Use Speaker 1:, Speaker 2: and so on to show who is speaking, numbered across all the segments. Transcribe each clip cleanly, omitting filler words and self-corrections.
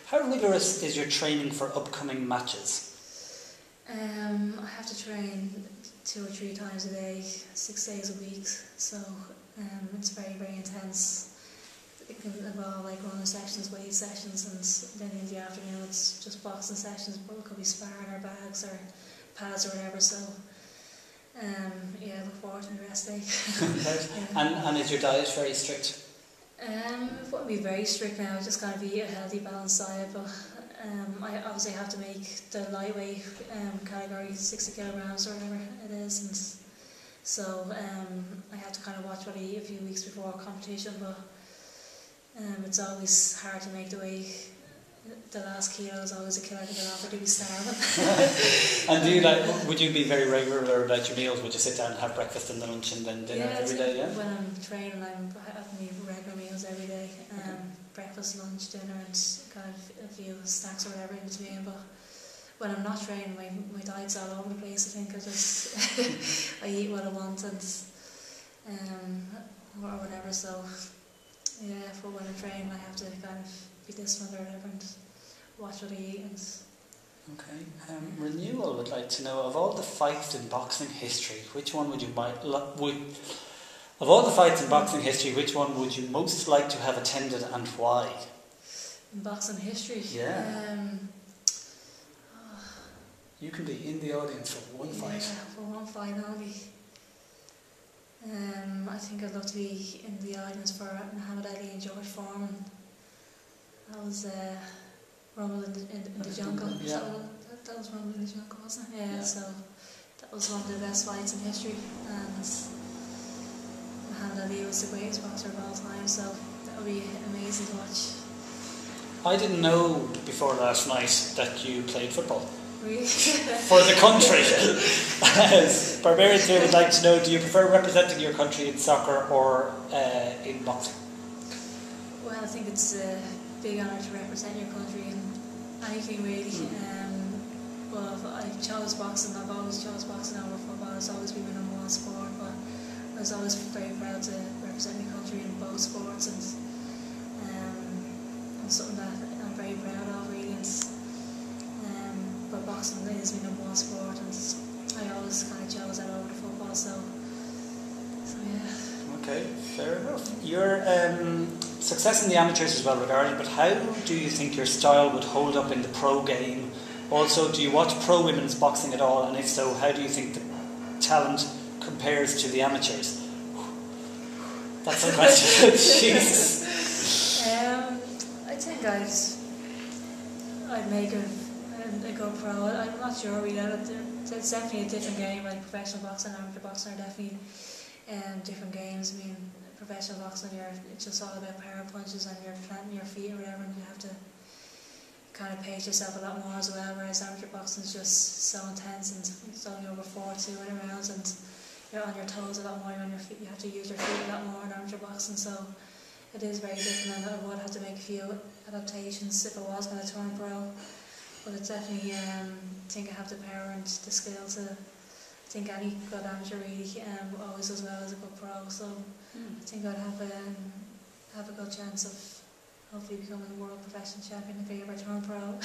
Speaker 1: How rigorous is your training for upcoming matches?
Speaker 2: I have to train 2 or 3 times a day, 6 days a week, so it's very, very intense. It can involve like running sessions, weight sessions, and then in the afternoon it's just boxing sessions, but it could be sparring or bags or pads or whatever, so yeah, look forward to the rest day.
Speaker 1: Yeah. And is your diet very strict?
Speaker 2: It wouldn't be very strict now, just got to be a healthy, balanced diet, but I obviously have to make the lightweight category 60 kilograms or whatever it is, and so I have to kind of watch what I eat a few weeks before competition, but it's always hard to make the weight. The last kilo is always a killer to get off, or to be starving.
Speaker 1: And do you would you be very regular about your meals? Would you sit down and have breakfast and lunch and then dinner every day? Yeah.
Speaker 2: When I'm training, I'm having regular meals every day. Breakfast, lunch, dinner, and kind of a few snacks or whatever in between. But when I'm not training, my diet's all over the place. I think I just I eat what I want and or whatever. So yeah, for when I'm training, I have to kind of be disciplined or whatever and watch what I eat. And
Speaker 1: okay. Renewal would like to know, of all the fights in boxing history, which one would you of all the fights in boxing history, which one would you most like to have attended and why?
Speaker 2: In boxing history?
Speaker 1: Yeah. You can be in the audience for one fight.
Speaker 2: Yeah, for one fight only. I think I'd love to be in the audience for Muhammad Ali and George Foreman. That was Rumble in the Jungle.
Speaker 1: Yeah.
Speaker 2: That was Rumble in the Jungle, wasn't it? Yeah, so that was one of the best fights in history, and Muhammad Ali was the greatest boxer of all time, so that would be amazing to watch.
Speaker 1: I didn't know before last night that you played football.
Speaker 2: Really?
Speaker 1: For the country. Barbarians here would like to know, do you prefer representing your country in soccer or in boxing?
Speaker 2: Well, I think it's a big honour to represent your country in anything really. But I chose boxing. I've always chose boxing over football. It's always been my number one sport, but I was always very proud to represent my country in both sports, and it's something that I'm very proud of really. But boxing is my number one sport, and I always kind of chose that over the football, so yeah.
Speaker 1: Okay, fair enough. Your success in the amateurs is well regarded, but how do you think your style would hold up in the pro game? Also, do you watch pro women's boxing at all, and if so, how do you think the talent compares to the amateurs? That's a question. Jesus.
Speaker 2: I think I'd make a good pro. I'm not sure really. It's definitely a different game. Like professional boxing and amateur boxing are definitely different games. I mean, professional boxing, it's just all about power punches and you're planting your feet or whatever, and you have to kind of pace yourself a lot more as well. Whereas amateur boxing is just so intense and it's only over 4 2 rounds, and you're on your toes a lot more. You're on your feet. You have to use your feet a lot more in amateur boxing. So it is very different, and I would have to make a few adaptations if I was going to turn pro. But it's definitely, I think I have the power and the skill to. I think any good amateur really always as well as a good pro. So I think I'd have a good chance of hopefully becoming a world professional champion if I ever turn pro.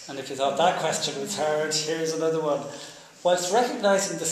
Speaker 1: And if you thought that question was hard, here's another one. Whilst recognising that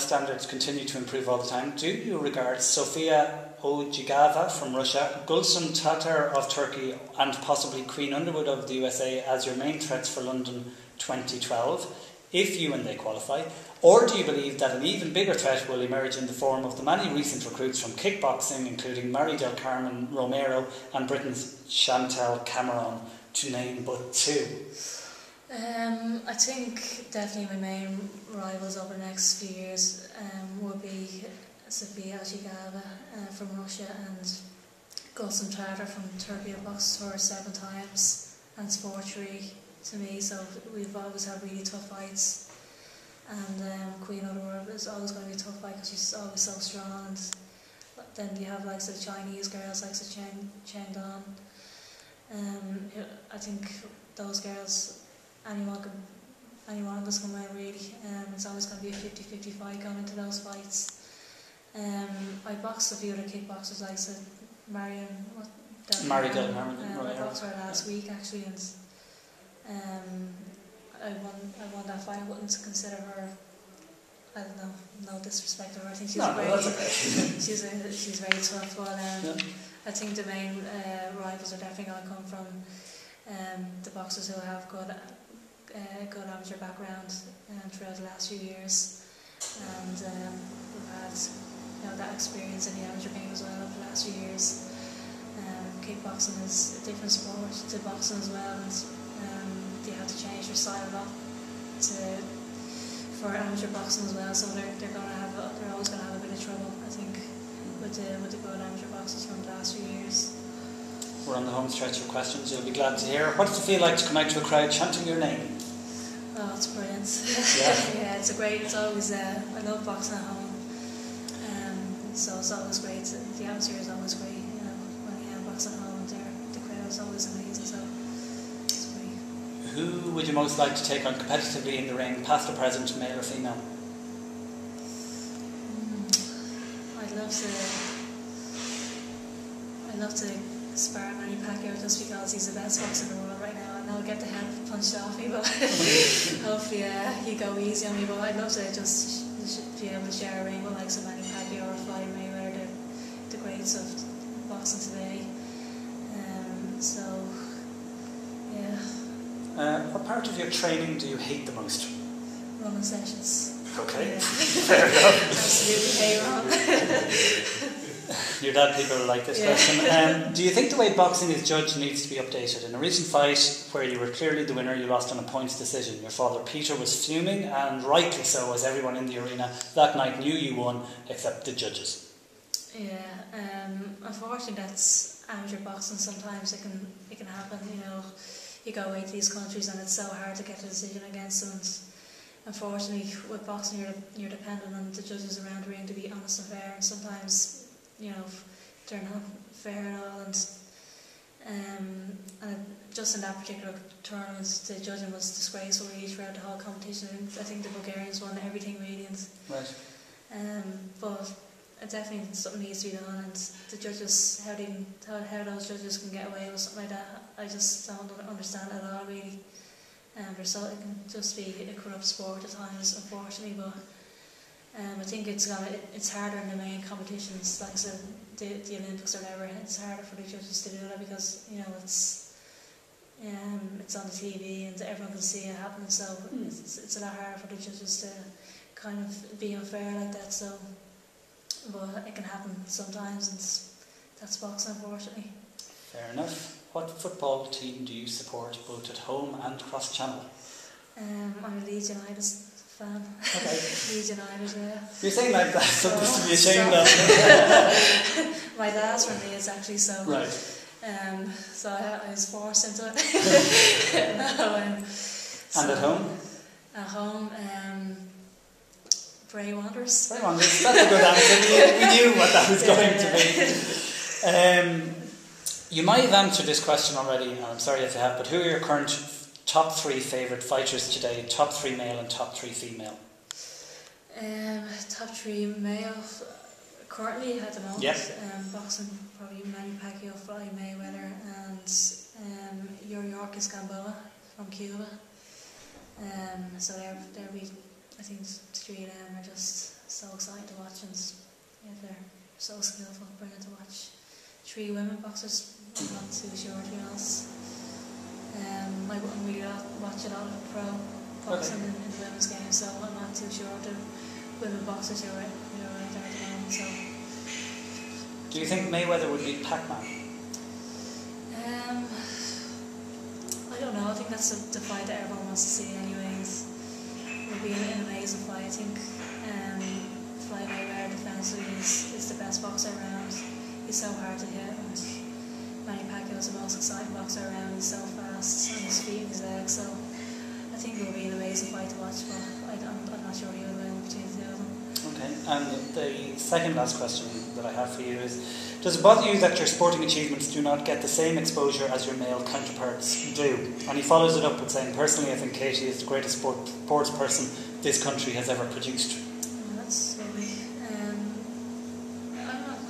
Speaker 1: standards continue to improve all the time, do you regard Sofia Ojigava from Russia, Gulsum Tatar of Turkey, and possibly Queen Underwood of the USA as your main threats for London 2012, if you and they qualify? Or do you believe that an even bigger threat will emerge in the form of the many recent recruits from kickboxing, including Mari del Carmen Romero and Britain's Chantal Cameron, to name but two?
Speaker 2: I think definitely my main rivals over the next few years will be Sofia Ojigava from Russia and Gulsum Tatar from Turkey. I've boxed her 7 times, and Sport 3 to me, so we've always had really tough fights. And Queen Underwood is always going to be a tough fight because she's always so strong. And then you have like the Chinese girls like the Chen Dan. I think those girls, anyone of us can win really. It's always going to be a 50-50 fight going into those fights. I boxed a few other kickboxers like Marion
Speaker 1: Mary
Speaker 2: Gillingham.
Speaker 1: Gillingham,
Speaker 2: I boxed her last week actually, and I won that fight. I wouldn't consider her. I don't know, no disrespect to her. I think she's she's very tough. But I think the main rivals are definitely going to come from the boxers who have good amateur background throughout the last few years, and who've had that experience in the amateur game as well over the last few years. Kickboxing is a different sport to boxing as well, and they have to change their style a lot for amateur boxing as well. So they're always going to have a bit of trouble, I think, with the good amateur boxers from the last few years.
Speaker 1: We're on the home stretch of questions. You'll be glad to hear. What does it feel like to come out to a crowd chanting your name?
Speaker 2: Oh, it's brilliant.
Speaker 1: Yeah,
Speaker 2: it's great. It's always I love boxing at home, so it's always great. The atmosphere is always great. When you box at home, the crowd is always amazing. So it's great.
Speaker 1: Who would you most like to take on competitively in the ring, past or present, male or female?
Speaker 2: I'd love to spar Manny Pacquiao just because he's the best boxer in the world right now, and I'll get the head punched off me, but hopefully he'd go easy on me. But I'd love to just be able to share a ring with like Manny Pacquiao or Floyd Mayweather, the greats of boxing today. So yeah.
Speaker 1: What part of your training do you hate the most?
Speaker 2: Running sessions.
Speaker 1: Okay,
Speaker 2: Yeah.
Speaker 1: fair enough.
Speaker 2: Absolutely hate run.
Speaker 1: Your dad people like this question. Do you think the way boxing is judged needs to be updated? In a recent fight where you were clearly the winner, you lost on a points decision. Your father Peter was fuming, and rightly so, as everyone in the arena that night knew you won, except the judges.
Speaker 2: Yeah, unfortunately that's amateur boxing. Sometimes it can happen. You go away to these countries and it's so hard to get a decision against them. And unfortunately, with boxing, you're dependent on the judges around the ring to be honest and fair, and sometimes they're not fair at all. And just in that particular tournament, the judging was disgraceful really throughout the whole competition. I think the Bulgarians won everything really.
Speaker 1: Right.
Speaker 2: But it definitely something needs to be done, and the judges, how those judges can get away with something like that, I just don't understand at all really. It can just be a corrupt sport at times, unfortunately. But I think it's harder in the main competitions, like the Olympics or whatever. It's harder for the judges to do that because it's on the TV and everyone can see it happening. So it's a lot harder for the judges to kind of be unfair like that. So, but it can happen sometimes, and that's boxing, unfortunately.
Speaker 1: Fair enough. What football team do you support, both at home and cross channel?
Speaker 2: I'm a Leeds United fan.
Speaker 1: Okay.
Speaker 2: Leeds United, yeah.
Speaker 1: You're saying like that, something to be ashamed of.
Speaker 2: My dad's from Leeds actually, so
Speaker 1: right.
Speaker 2: So I was forced into it.
Speaker 1: And at home?
Speaker 2: At home, Bray Wanderers.
Speaker 1: Bray Wanderers, that's a good answer. We knew what that was going to be. You might have answered this question already, and I'm sorry if you have, but who are your current top 3 favourite fighters today? Top 3 male and top 3 female?
Speaker 2: Top 3 male currently at the moment.
Speaker 1: Yep.
Speaker 2: Boxing, probably Manny Pacquiao, Floyd Mayweather, and Yorkis Gamboa from Cuba. So I think the 3 of them are just so exciting to watch, and they're so skillful, brilliant to watch. 3 women boxers, I'm not too sure to be honest. I wouldn't really watch a lot of pro boxing in the women's game, so I'm not too sure the women boxers who are out there at the moment. So,
Speaker 1: do you think Mayweather would beat Pac-Man?
Speaker 2: I don't know. I think that's the fight that everyone wants to see anyways. It would be an amazing fight. I think Floyd Mayweather defensively is the best boxer around. He's so hard to hit, and Manny Pacquiao is the most exciting boxer around. He's so fast on his feet and his legs, so I think it will be an amazing fight to watch, but I'm not sure he will win between the 2 of them.
Speaker 1: Okay, and the second last question that I have for you is, does it bother you that your sporting achievements do not get the same exposure as your male counterparts do? And he follows it up with saying, personally I think Katie is the greatest sports person this country has ever produced.
Speaker 2: Oh, that's lovely.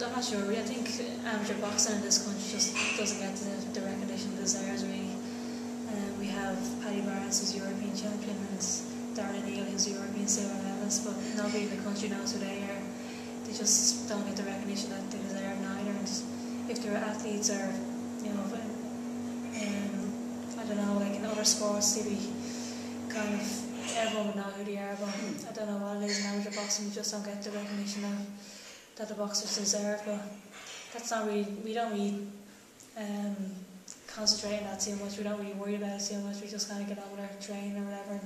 Speaker 2: I'm not sure. I think amateur boxing in this country just doesn't get the recognition it deserves, really. We have Paddy Barnes who's European champion and Darren Neal who's European silver medalist, but nobody in the country knows who they are. They just don't get the recognition that they deserve neither. And if they're athletes or, you know, I don't know, like in other sports, they'd be kind of, everyone would know who they are, but I don't know what it is in amateur boxing. We just don't get the recognition that the boxers deserve. But that's not really, we don't really concentrate on that too much. We don't really worry about it too much. We just kind of get on with our training or whatever.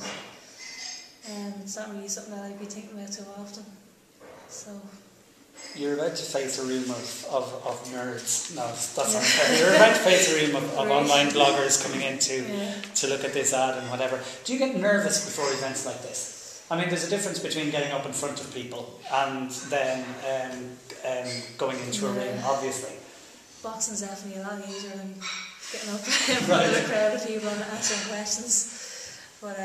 Speaker 2: And it's not really something that I'd be thinking about too often. So.
Speaker 1: You're about to face a room of nerds. No, that's not fair. You're about to face a room of online bloggers coming in to look at this ad and whatever. Do you get nervous before events like this? I mean, there's a difference between getting up in front of people and then going into a ring, obviously.
Speaker 2: Boxing's definitely a lot easier than getting up in front of a crowd of people and answering questions. But,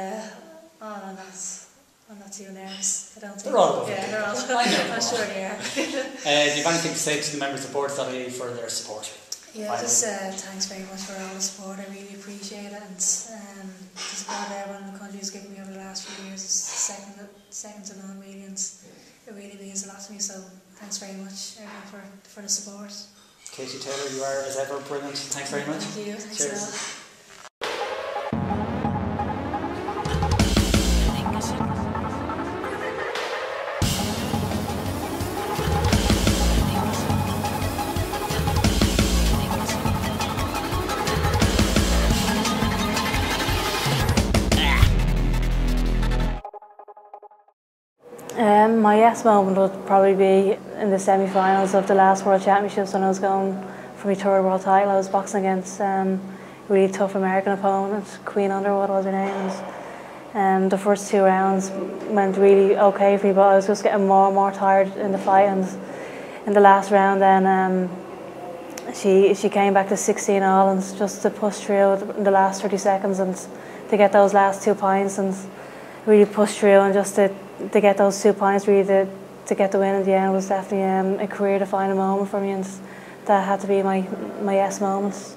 Speaker 2: I'm not too nervous. I don't think.
Speaker 1: They're all over.
Speaker 2: Yeah, they're all over.
Speaker 1: I know.
Speaker 2: I'm sure they are.
Speaker 1: Do you have anything to say to the members of Boards.ie for their support?
Speaker 2: Yeah, just thanks very much for all the support. I really appreciate it, and the support everyone in the country has given me over the last few years is second to none, really, and it really means a lot to me. So thanks very much, everyone, for the support.
Speaker 1: Katie Taylor, you are as ever brilliant. Thanks very much.
Speaker 2: Thank you. Thanks
Speaker 1: Cheers.
Speaker 2: a lot.
Speaker 3: My yes moment would probably be in the semi-finals of the last World Championships when I was going for my third world title. I was boxing against a really tough American opponent, Queen Underwood was her name. And the first 2 rounds went really okay for me, but I was just getting more and more tired in the fight. And in the last round, then she came back to 16-all and just to push through in the last 30 seconds and to get those last 2 points and really push through and just to get those 2 points really to get the win in the end was definitely a career-defining moment for me, and that had to be my yes moment.